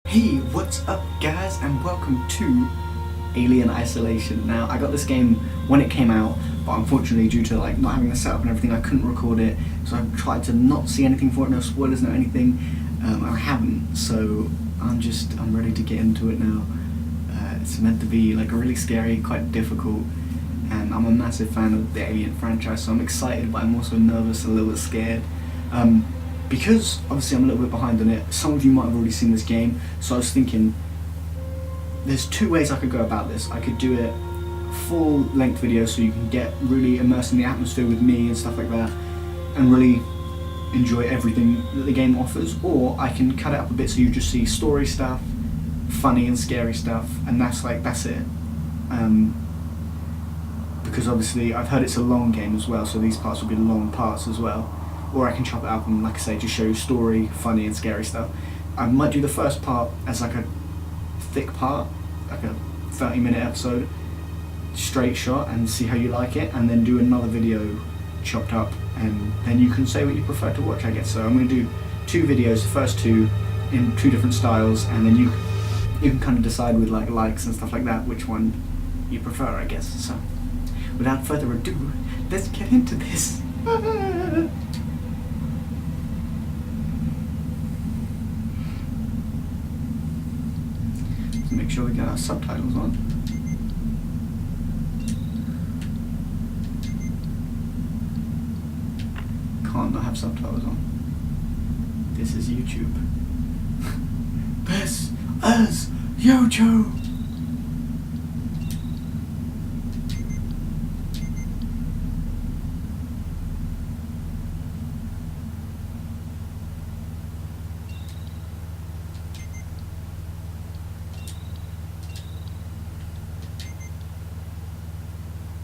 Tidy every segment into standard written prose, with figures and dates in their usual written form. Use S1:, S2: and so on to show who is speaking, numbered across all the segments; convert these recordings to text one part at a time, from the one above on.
S1: Hey, what's up guys, and welcome to Alien Isolation. Now, I got this game when it came out, but unfortunately due to not having the setup and everything, I couldn't record it, so I've tried to not see anything for it, no spoilers, no anything. I haven't, so I'm ready to get into it now. It's meant to be really scary, quite difficult, and I'm a massive fan of the Alien franchise, so I'm excited, but I'm also nervous, a little bit scared. Because obviously I'm a little bit behind on it, some of you might have already seen this game, so I was thinking there's two ways I could go about this. I could do it full length video so you can get really immersed in the atmosphere with me and stuff like that and really enjoy everything that the game offers, or I can cut it up a bit so you just see story stuff, funny and scary stuff, and that's it. Because obviously I've heard it's a long game as well, so these parts will be long parts as well. Or I can chop it up and, like I say, just show you story, funny and scary stuff. I might do the first part as a thick part, like a 30-minute episode, straight shot, and see how you like it, and then do another video chopped up, and then you can say what you prefer to watch, I guess. So I'm going to do two videos, the first two in two different styles, and then you can kind of decide with likes and stuff like that which one you prefer, I guess. So without further ado, let's get into this. Make sure we get our subtitles on. Can't not have subtitles on. This is YouTube. This is YouTube!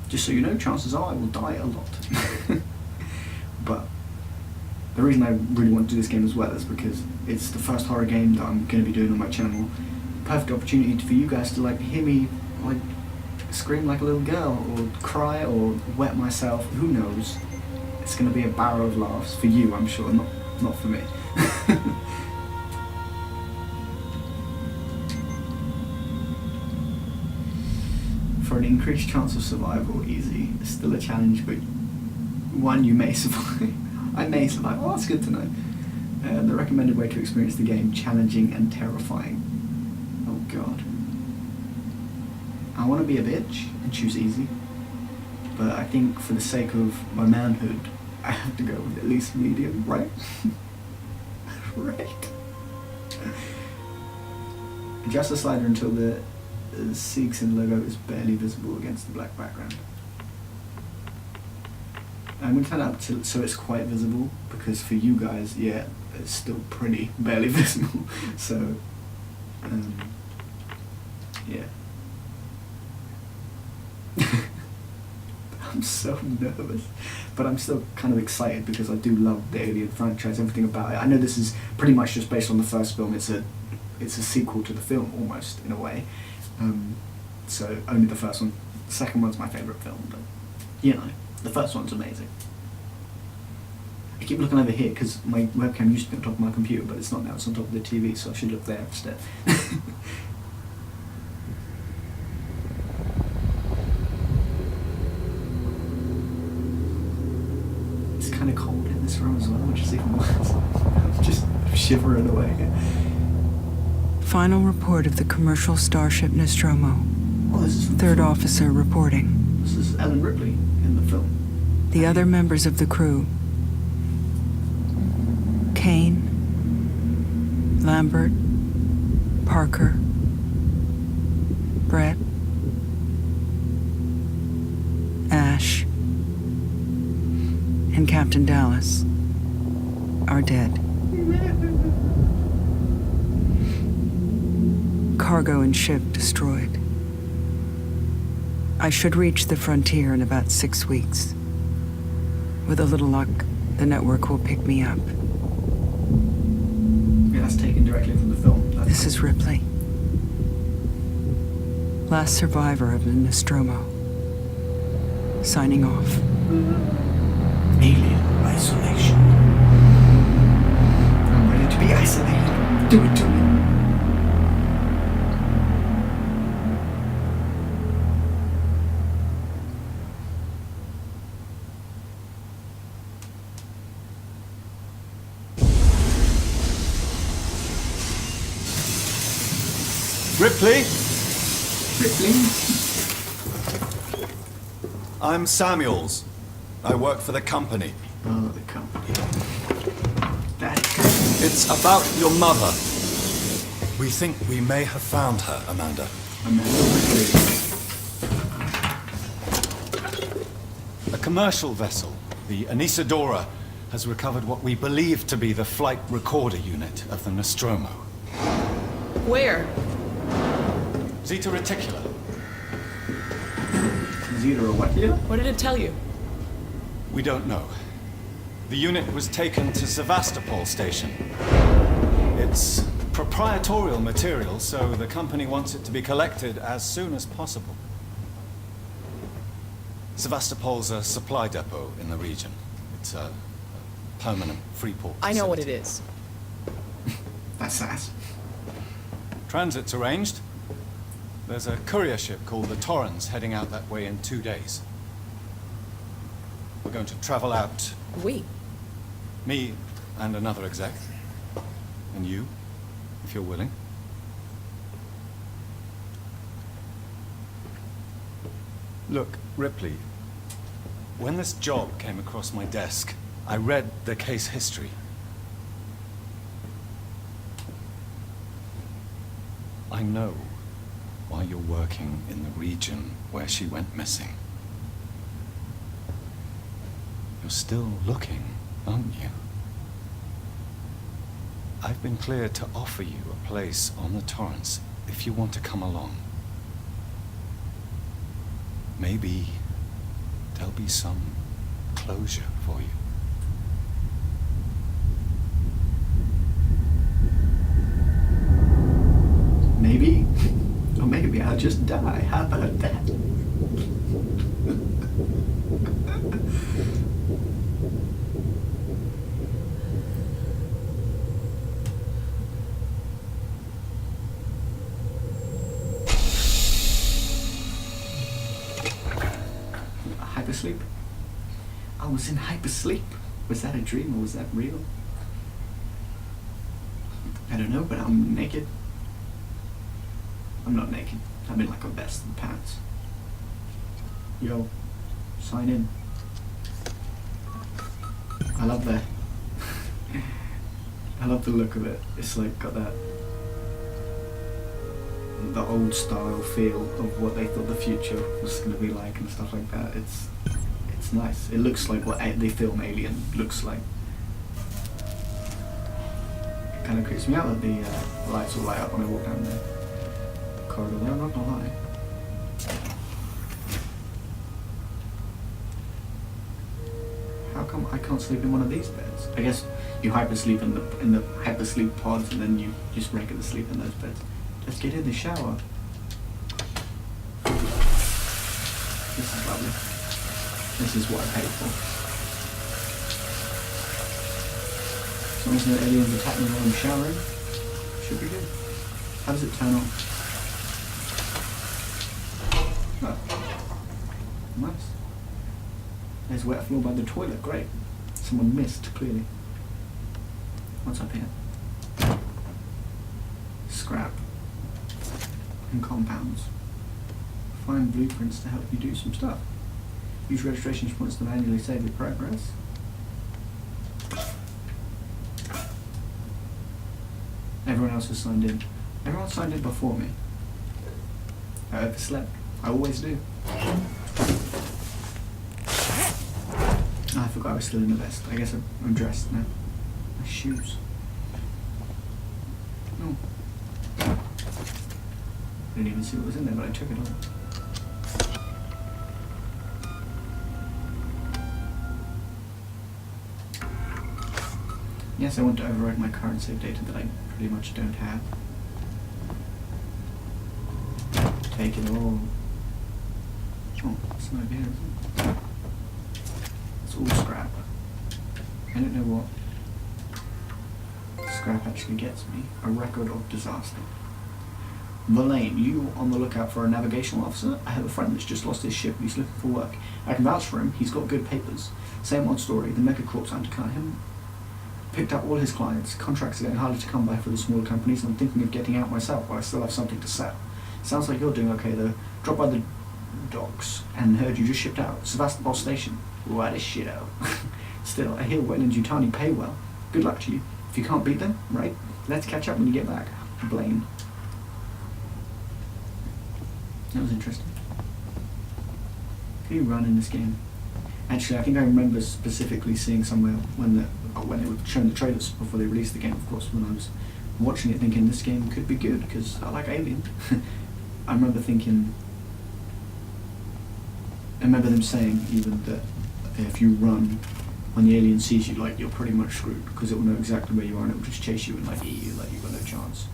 S1: Just so you know, chances are I will die a lot. But the reason I really want to do this game as well is because it's the first horror game that I'm going to be doing on my channel. Perfect opportunity for you guys to hear me scream like a little girl, or cry, or wet myself. Who knows? It's going to be a barrel of laughs for you, I'm sure, not for me. For an increased chance of survival, easy. It's still a challenge, but one you may survive. I may survive. Oh, that's good to know. The recommended way to experience the game: challenging and terrifying. Oh god. I want to be a bitch and choose easy, but I think for the sake of my manhood, I have to go with at least medium, right? Right. Adjust the slider until the Seegson logo is barely visible against the black background. I'm going to turn it up so it's quite visible, because for you guys, yeah, it's still pretty barely visible. So, yeah. I'm so nervous, but I'm still kind of excited because I do love the Alien franchise, everything about it. I know this is pretty much just based on the first film. It's a sequel to the film, almost, in a way. So only the first one. The second one's my favourite film, but the first one's amazing. I keep looking over here because my webcam used to be on top of my computer, but it's not now, it's on top of the TV, so I should look there instead. It's kind of cold in this room as well, which is even worse. I'm just shivering away.
S2: Final report of the commercial starship Nostromo.
S1: Oh, this is
S2: Third officer reporting.
S1: This is Ellen Ripley in the film.
S2: The other members of the crew: Kane, Lambert, Parker, Brett, Ash, and Captain Dallas are dead. Cargo and ship destroyed. I should reach the frontier in about 6 weeks. With a little luck, the network will pick me up.
S1: Yeah, that's taken directly from the film.
S2: This is Ripley, last survivor of the Nostromo, signing off.
S1: Alien Isolation. I'm ready to be isolated. Do it to me.
S3: Ripley?
S1: Ripley?
S3: I'm Samuels. I work for the company.
S1: Oh, the company.
S3: It's about your mother. We think we may have found her, Amanda. A commercial vessel, the Anisadora, has recovered what we believe to be the flight recorder unit of the Nostromo.
S4: Where?
S3: Zeta Reticula.
S1: Zeta Reticula?
S4: What did it tell you?
S3: We don't know. The unit was taken to Sevastopol station. It's proprietorial material, so the company wants it to be collected as soon as possible. Sevastopol's a supply depot in the region. It's a permanent free port
S4: I know what it
S3: facility.
S4: is.
S1: That's sass.
S3: Transit's arranged. There's a courier ship called the Torrens heading out that way in 2 days. We're going to travel out,
S4: We?
S3: me and another exec. And you, if you're willing. Look, Ripley, when this job came across my desk, I read the case history. I know why you're working in the region where she went missing. You're still looking, aren't you? I've been cleared to offer you a place on the Torrens if you want to come along. Maybe there'll be some closure for you.
S1: Maybe. Or maybe I'll just die. How about that? Hypersleep? I was in hypersleep. Was that a dream or was that real? I don't know, but I'm naked. I'm not naked. I'm in like a vest and pants. Yo, sign in. I love that. I love the look of it. It's like got that the old style feel of what they thought the future was going to be like and stuff like that. It's nice. It looks like what the film Alien looks like. It kind of creeps me out that the lights will light up when I walk down there. Corridor there, I'm not gonna lie. How come I can't sleep in one of these beds? I guess you hypersleep in the hypersleep pods and then you just regular sleep in those beds. Let's get in the shower. This is lovely. This is what I paid for. As long as no aliens attack me while I'm showering, should be good. How does it turn on? Oh. Nice. There's wet floor by the toilet, great. Someone missed, clearly. What's up here? Scrap. And compounds. Find blueprints to help you do some stuff. Use registration points to manually save your progress. Everyone else has signed in. Everyone signed in before me. I overslept. I always do. I forgot I was still in the vest. I guess I'm dressed now. My shoes. Oh. I didn't even see what was in there, but I took it all. Yes, I want to override my current save data that I pretty much don't have. Take it all. Oh, it's not here, is it? It's all scrap. I don't know what scrap actually gets me. A record of disaster. Verlaine, you on the lookout for a navigational officer? I have a friend that's just lost his ship. He's looking for work. I can vouch for him. He's got good papers. Same old story. The megacorp's undercut him. picked up all his clients. Contracts are getting harder to come by for the smaller companies, and I'm thinking of getting out myself, but I still have something to sell. Sounds like you're doing okay though. Dropped by the docks and heard you just shipped out. Sevastopol Station. What a shit-o. Still, I hear Weyland-Yutani pay well. Good luck to you. If you can't beat them, right? Let's catch up when you get back. Blaine. That was interesting. Can you run in this game? Actually, I think I remember specifically seeing somewhere when they were showing the trailers before they released the game, of course, when I was watching it thinking this game could be good, because I like Alien. I remember them saying even that if you run when the alien sees you, like, you're pretty much screwed, because it will know exactly where you are and it will just chase you and like eat you, like you've got no chance.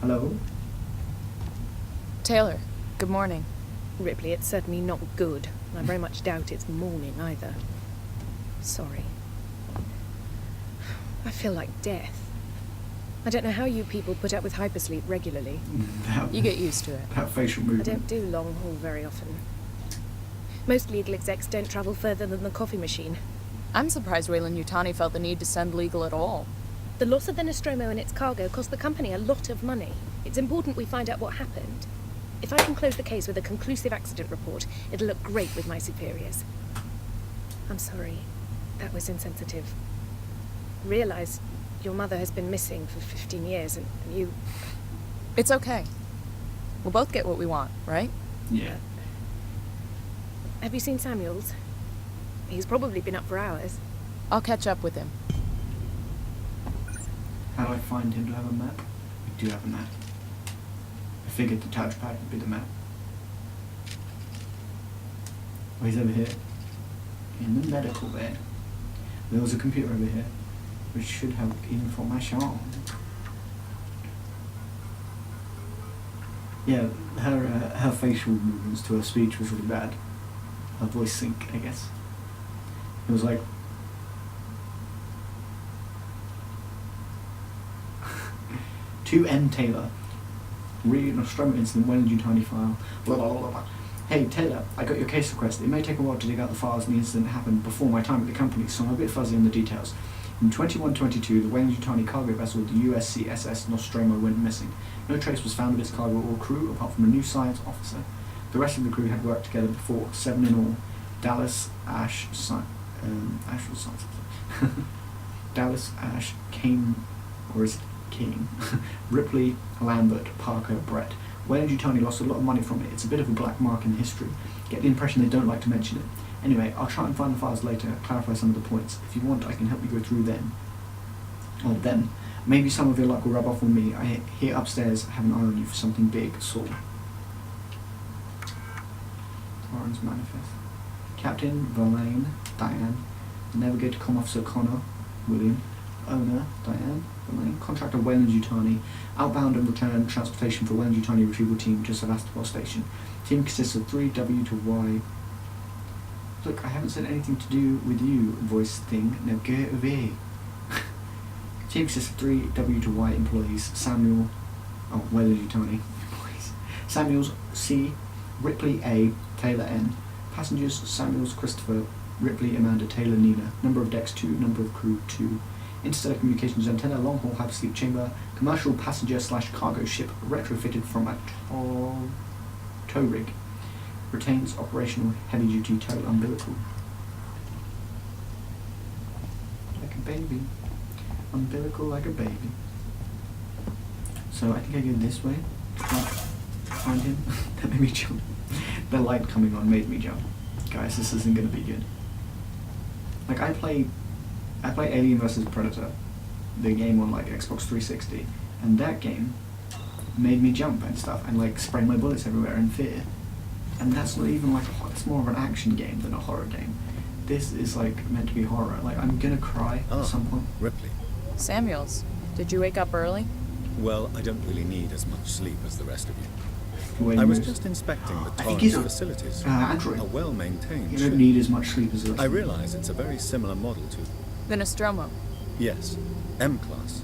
S1: Hello?
S5: Taylor, good morning.
S4: Ripley, it's certainly not good, and I very much doubt it's morning either. Sorry. I feel like death. I don't know how you people put up with hypersleep regularly.
S5: You get used to it.
S1: That facial
S4: I
S1: movement.
S4: don't do long haul very often. Most legal execs don't travel further than the coffee machine.
S5: I'm surprised Weyland-Yutani felt the need to send legal at all.
S4: The loss of the Nostromo and its cargo cost the company a lot of money. It's important we find out what happened. If I can close the case with a conclusive accident report, it'll look great with my superiors. I'm sorry. That was insensitive. Realize your mother has been missing for 15 years and you...
S5: It's okay. We'll both get what we want, right?
S1: Yeah.
S4: Have you seen Samuels? He's probably been up for hours.
S5: I'll catch up with him.
S1: How do I find him? Do I have a map? We do have a map. I figured the touchpad would be the map. Oh, he's over here. In the medical bay. There was a computer over here, which should have information. Yeah, her facial movements to her speech was really bad. Her voice sync, I guess. It was like... To N. Taylor. Read Nostromo incident, Weyland-Yutani file. Blah, blah, blah, blah. Hey, Taylor, I got your case request. It may take a while to dig out the files, and the incident happened before my time at the company, so I'm a bit fuzzy on the details. In 2122, the Weyland-Yutani cargo vessel, the USCSS Nostromo, went missing. No trace was found of its cargo or crew, apart from a new science officer. The rest of the crew had worked together before, 7 in all. Dallas, Ash, Ash was science officer. Dallas, Ash, Kane, or is it King? Ripley, Lambert, Parker, Brett. Weyland-Yutani lost a lot of money from it. It's a bit of a black mark in history. Get the impression they don't like to mention it. Anyway, I'll try and find the files later, clarify some of the points. If you want, I can help you go through them. Or them. Maybe some of your luck will rub off on me. I here upstairs have an eye on you for something big, Saul. Warren's manifest. Captain, Verlaine, Diane. Navigator, Com Officer Connor, William. Owner, Diane, Verlaine. Contractor, Weyland-Yutani. Outbound and return transportation for Weyland-Yutani retrieval team to Sevastopol Station. Team consists of 3 W to Y. Look, I haven't said anything to do with you, voice thing. Now go away. Team consists of 3 W to Y employees. Samuel, Weyland-Yutani employees. Samuels C, Ripley A, Taylor N. Passengers Samuels Christopher, Ripley Amanda, Taylor Nina. Number of decks 2, number of crew 2. Interstellar communications antenna, long haul hypersleep chamber, commercial passenger / cargo ship retrofitted from a tow rig. Retains operational heavy duty tow umbilical. Like a baby. Umbilical like a baby. So I think I go this way. Find him. That made me jump. The light coming on made me jump. Guys, this isn't gonna be good. Like I play Alien vs Predator, the game on like Xbox 360, and that game made me jump and stuff and like spray my bullets everywhere in fear. And that's not even like it's more of an action game than a horror game. This is like meant to be horror. Like I'm gonna cry at some point.
S6: Ripley.
S5: Samuels, did you wake up early?
S6: Well, I don't really need as much sleep as the rest of you.
S1: The way he
S6: I was
S1: moves.
S6: just inspecting the
S1: I think
S6: Torrance
S1: he's a
S6: facilities.
S1: android.
S6: A well-maintained
S1: You
S6: ship.
S1: don't need as much sleep as the rest
S6: I
S1: of them.
S6: realize it's a very similar model to...
S5: The Nostromo.
S6: Yes, M-Class.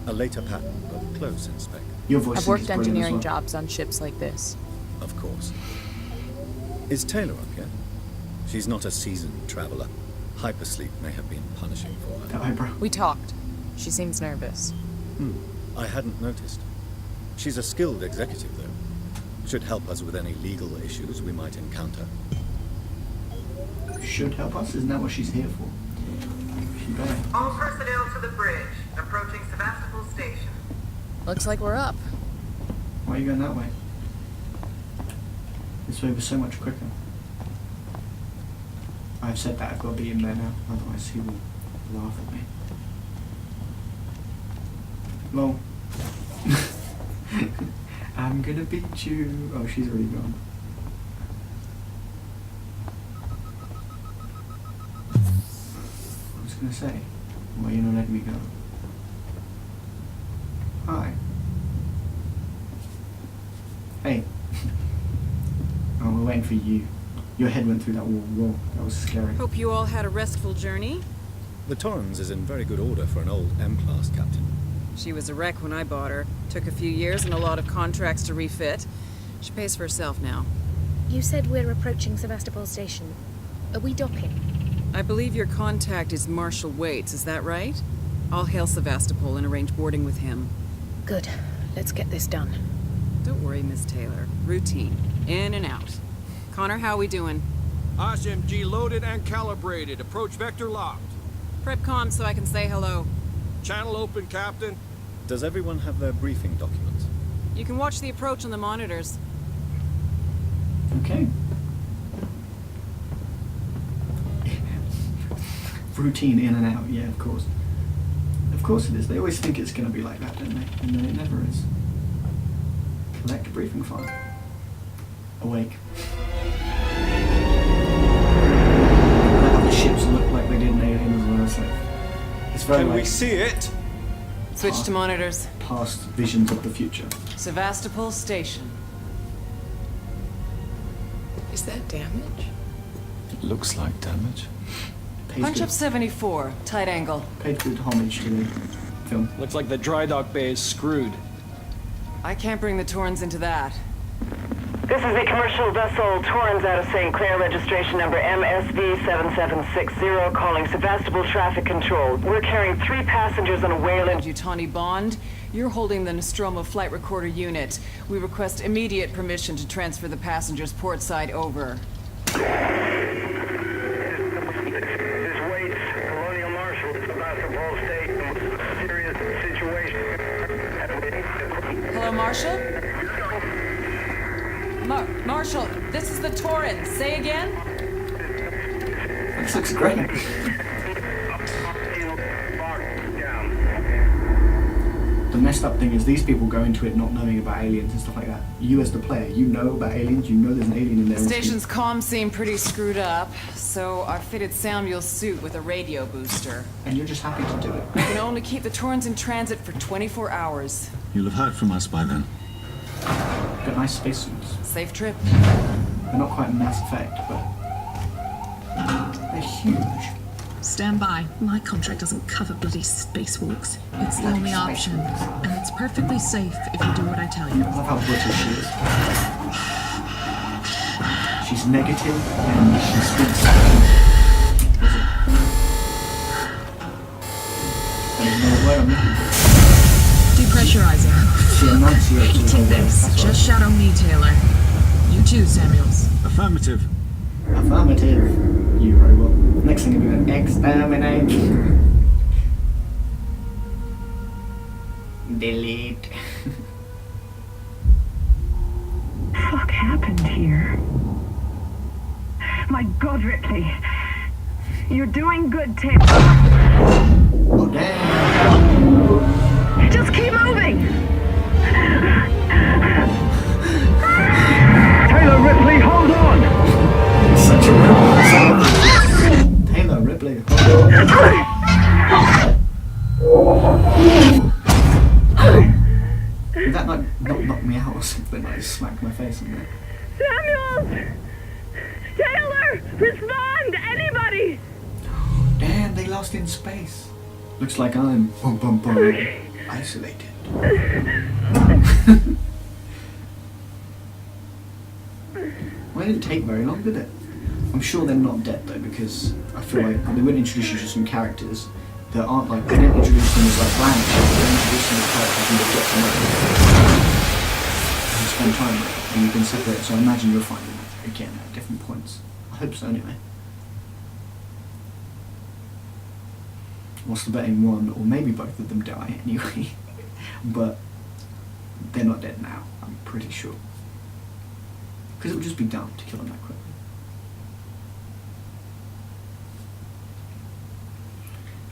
S6: A later pattern, but close in spec.
S1: Your voice
S5: I've
S1: sync
S5: worked
S1: is brilliant as
S5: engineering
S1: well.
S5: jobs on ships like this.
S6: Of course. Is Taylor up yet? She's not a seasoned traveler. Hypersleep may have been punishing for
S1: That
S6: her.
S1: eyebrow.
S5: We talked. She seems nervous.
S6: I hadn't noticed. She's a skilled executive, though. Should help us with any legal issues we might encounter.
S1: Should help us? Isn't that what she's here for? She better.
S7: All personnel to the bridge, approaching Sevastopol Station.
S5: Looks like we're up.
S1: Why are you going that way? This way was so much quicker. I've said that, I've got to be in there now, otherwise he will laugh at me. Well, I'm gonna beat you. Oh, she's already gone. I was gonna say, why are you not letting me go? Hi. Hey. Oh, we're waiting for you. Your head went through that wall. Whoa, that was scary.
S8: Hope you all had a restful journey.
S6: The Torrens is in very good order for an old M-class captain.
S8: She was a wreck when I bought her. Took a few years and a lot of contracts to refit. She pays for herself now.
S4: You said we're approaching Sevastopol Station. Are we docking?
S8: I believe your contact is Marshal Waits, is that right? I'll hail Sevastopol and arrange boarding with him.
S4: Good. Let's get this done.
S8: Don't worry, Miss Taylor. Routine. In and out. Connor, how we doing?
S9: SMG loaded and calibrated. Approach vector locked.
S8: Prep comm so I can say hello.
S9: Channel open, Captain.
S6: Does everyone have their briefing documents?
S8: You can watch the approach on the monitors.
S1: Okay. Routine in and out, yeah, of course. Of course it is. They always think it's going to be like that, don't they? And then it never is. Collect briefing file. Awake. The ships look like they did in Alien as well, so it's very
S3: Can we
S1: like
S3: see it?
S8: Switch to monitors.
S1: past visions of the future.
S8: Sevastopol Station.
S5: Is that damage?
S3: It looks like damage.
S8: Punch up 74, tight angle.
S1: Paid good homage to the film.
S9: Looks like the dry dock bay is screwed.
S8: I can't bring the Torrens into that.
S7: This is the commercial vessel Torrens out of St. Clair, registration number MSV7760, calling Sevastopol Traffic Control. We're carrying 3 passengers on a Wayland.
S8: Utani Bond, you're holding the Nostromo flight recorder unit. We request immediate permission to transfer the passengers port side over.
S10: This Waits, Colonial Marshal, Sevastopol Station. Serious situation.
S8: Hello, Marshal? Marshal, this is the Torrens. Say again?
S1: This looks great. The messed up thing is these people go into it not knowing about aliens and stuff like that. You as the player, you know about aliens, you know there's an alien in there.
S8: The station's comms seem pretty screwed up, so I've fitted Samuel's suit with a radio booster.
S1: And you're just happy to do it.
S8: I can only keep the Torrens in transit for 24 hours.
S6: You'll have heard from us by then.
S1: Got nice spacesuits.
S8: Safe trip.
S1: They're not quite Mass Effect, but they're huge.
S11: Stand by. My contract doesn't cover bloody spacewalks. It's the only option. And it's perfectly safe if you do what I tell you.
S1: I love how British she is. She's negative and she speaks. There's no word I'm looking for.
S11: Depressurizing.
S1: She enunciates
S11: Hating
S1: all the
S11: this.
S1: words.
S11: Just shadow me, Taylor. You too, Samuels.
S6: Affirmative.
S1: Affirmative, you robot. Next thing you're going to exterminate. Delete.
S7: What happened here? My God, Ripley. You're doing good, Taylor.
S1: Oh, damn.
S7: Just keep moving. Taylor, Ripley, hold on.
S1: Such a robot. Taylor Ripley. Did that not knock me out or something? Like smack my face in there.
S7: Samuels! Taylor! Respond! Anybody!
S1: Damn, they lost in space. Looks like I'm bum bum bum isolated. Well, it didn't take very long, did it? I'm sure they're not dead though, because I feel like they wouldn't introduce you to some characters that aren't like, they didn't introduce them as like blank, they introduce them as characters you get to know and spend time with, and you can separate. So I imagine you'll find them again at different points. I hope so anyway. What's the betting one or maybe both of them die anyway, but they're not dead now, I'm pretty sure. Because it would just be dumb to kill them that quickly.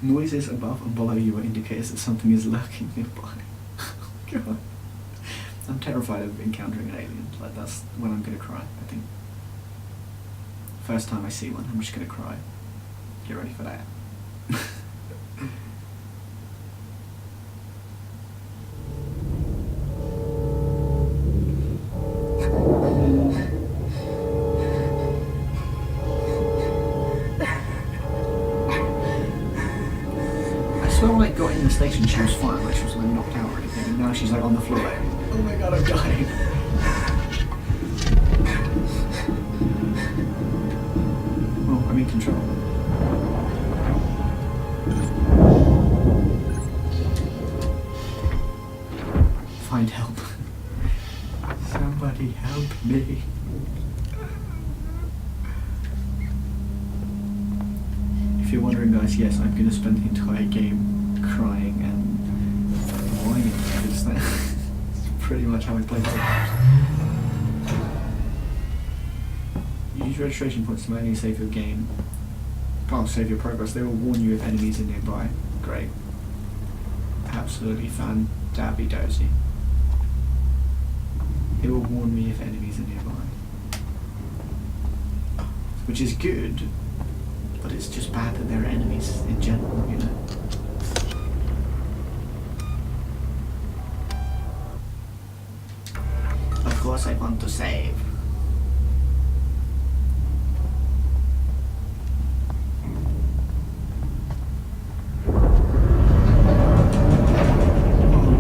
S1: Noises above and below you are indicators that something is lurking nearby. Oh God. I'm terrified of encountering an alien. Like, that's when I'm gonna cry, I think. First time I see one, I'm just gonna cry. Get ready for that. When I got in the station, she was fine, like she was like knocked out or anything, and now she's like on the floor like, oh my God, I'm dying. Well, I'm in control. Find help. Somebody help me. If you're wondering, guys, yes, I'm going to spend the entire game crying and whining, because that's pretty much how I play games. Use registration points to manually save your game. Can't save your progress. They will warn you if enemies are nearby. Great. Absolutely fan-dabby-dozy. It will warn me if enemies are nearby. Which is good. But it's just bad that there are enemies in general, you know. Of course I want to save. Oh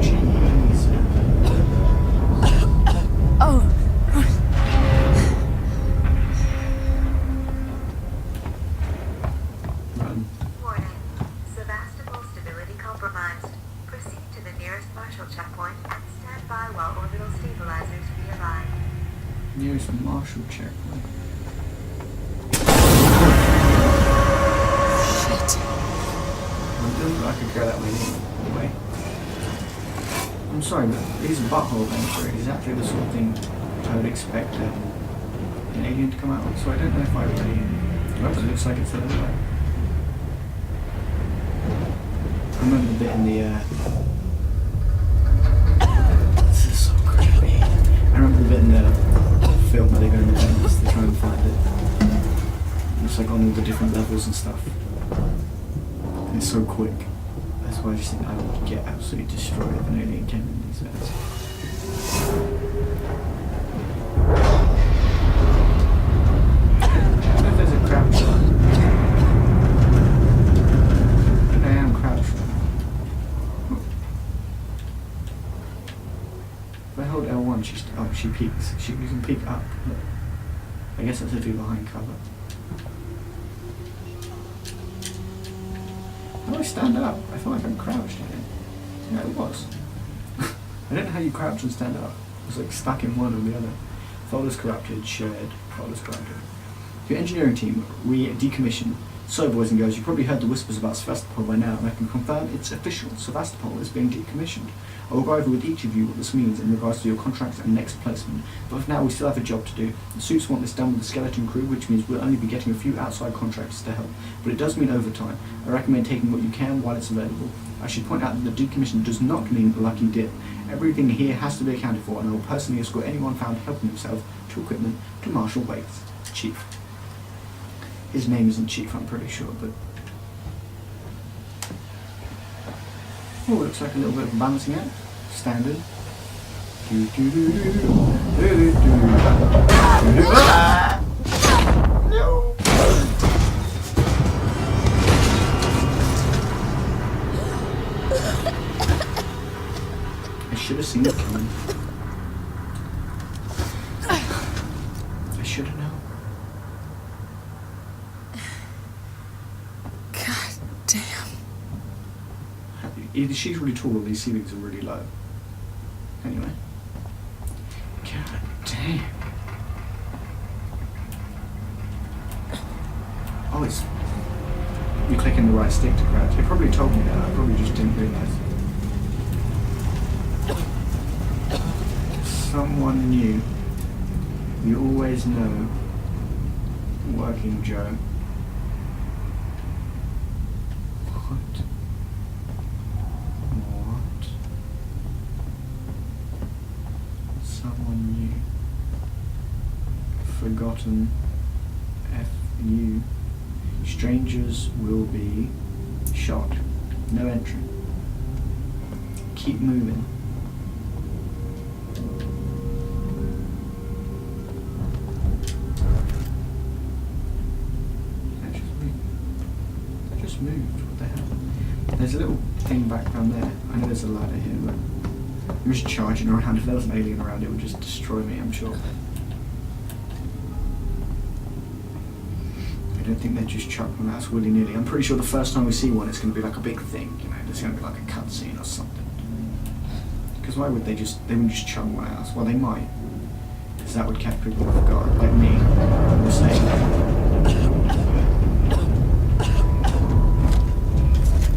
S1: jeez.
S5: Oh.
S12: Warning. Sevastopol stability compromised. Proceed to the nearest Marshall checkpoint and stand by while orbital stabilizers realign.
S1: Nearest Marshall checkpoint.
S5: Shit.
S1: It doesn't look like I could go that way anyway. I'm sorry, but these butthole events are exactly the sort of thing I would expect an alien to come out with, so I don't know if I really... Well, it looks like it's a little way. I remember the bit in the, this is so creepy. I remember the bit in the film where they go in the dentist to try and find it. It's like on all the different levels and stuff. And it's so quick. That's why I just think I would get absolutely destroyed if an alien came in these events. I don't know if there's a crouch button. I am crouched. If I hold L1, she peeks. You can peek up. Look. I guess that's to do behind cover. How do I stand up? I feel like I'm crouched again. Yeah, it was. I don't know how you crouch and stand up. It was like stuck in one or the other. Folders corrupted, shared, folders corrupted. Your engineering team, we decommissioned. So, boys and girls, you've probably heard the whispers about Sevastopol by now, and I can confirm it's official. Sevastopol is being decommissioned. I will go over with each of you what this means in regards to your contracts and next placement, but for now we still have a job to do. The suits want this done with the skeleton crew, which means we'll only be getting a few outside contractors to help, but it does mean overtime. I recommend taking what you can while it's available. I should point out that the decommission does not mean a lucky dip. Everything here has to be accounted for, and I will personally escort anyone found helping himself to equipment to Marshal Waits, Chief. His name isn't Chief, I'm pretty sure, but... Oh, looks like a little bit of balancing act. Standard. No! I should have seen it coming. I should have known. either she's really tall or these ceilings are really low. Anyway. God damn. Oh, it's... You're clicking the right stick to crouch. It probably told me that, I probably just didn't realise. Someone new. You always know. Working Joe. What? What? Someone new. Forgotten. F.U. Strangers will be shot. No entry. Keep moving. That just moved. What the hell? There's a little thing back down there. I know there's a ladder here, but I'm just charging around. If there was an alien around, it would just destroy me, I'm sure. I don't think they just chuck one out willy-nilly. I'm pretty sure the first time we see one, it's going to be like a big thing, you know, there's going to be like a cutscene or something. Because why would they wouldn't just chuck one at us? Well, they might. Because that would catch people off guard, like me. I'm just saying.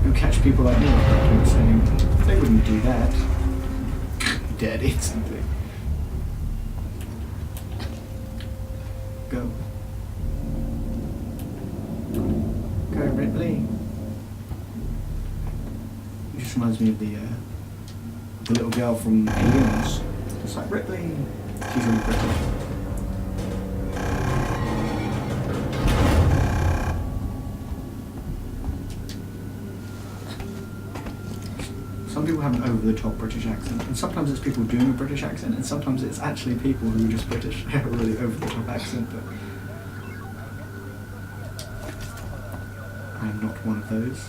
S1: It would catch people like me off guard, I'm saying. They wouldn't do that. Dead instantly. Go. Go, Ripley. It just reminds me of the little girl from Aliens. It's like, Ripley. She's really British. Some people have an over-the-top British accent, and sometimes it's people doing a British accent, and sometimes it's actually people who are just British. They have a really over-the-top accent, but I'm not one of those.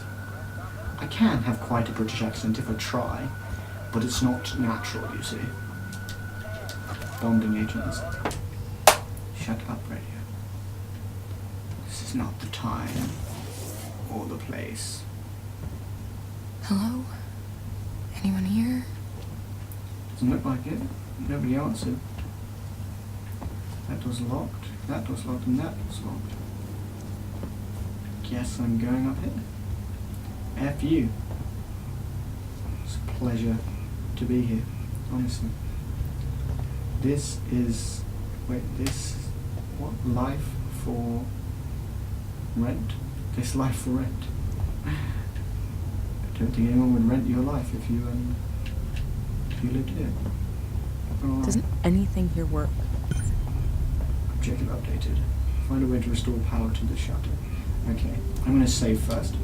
S1: I can have quite a British accent if I try, but it's not natural, you see. Bonding agents. Shut up, radio. This is not the time or the place.
S5: Hello? Anyone here?
S1: Doesn't look like it. Nobody answered. That door's locked, that door's locked, and that door's locked. Guess I'm going up here. F you. It's a pleasure to be here, honestly. This is... Wait, this... What? Life for... rent? This life for rent. I don't think anyone would rent your life if you lived here. Oh.
S5: Doesn't anything here work?
S1: Objective updated. Find a way to restore power to the shutter. Okay, I'm going to save first.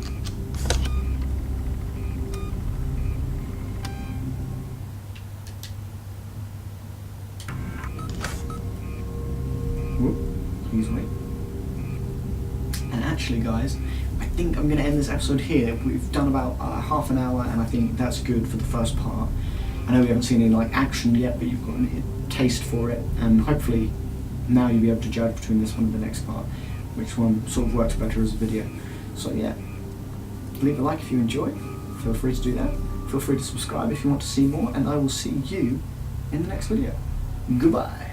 S1: Whoop, please wait. And actually, guys, I think I'm going to end this episode here. We've done about half an hour, and I think that's good for the first part. I know we haven't seen any like action yet, but you've got a taste for it, and hopefully now you'll be able to judge between this one and the next part, which one sort of works better as a video. So yeah, leave a like if you enjoy. Feel free to do that. Feel free to subscribe if you want to see more, and I will see you in the next video. Goodbye.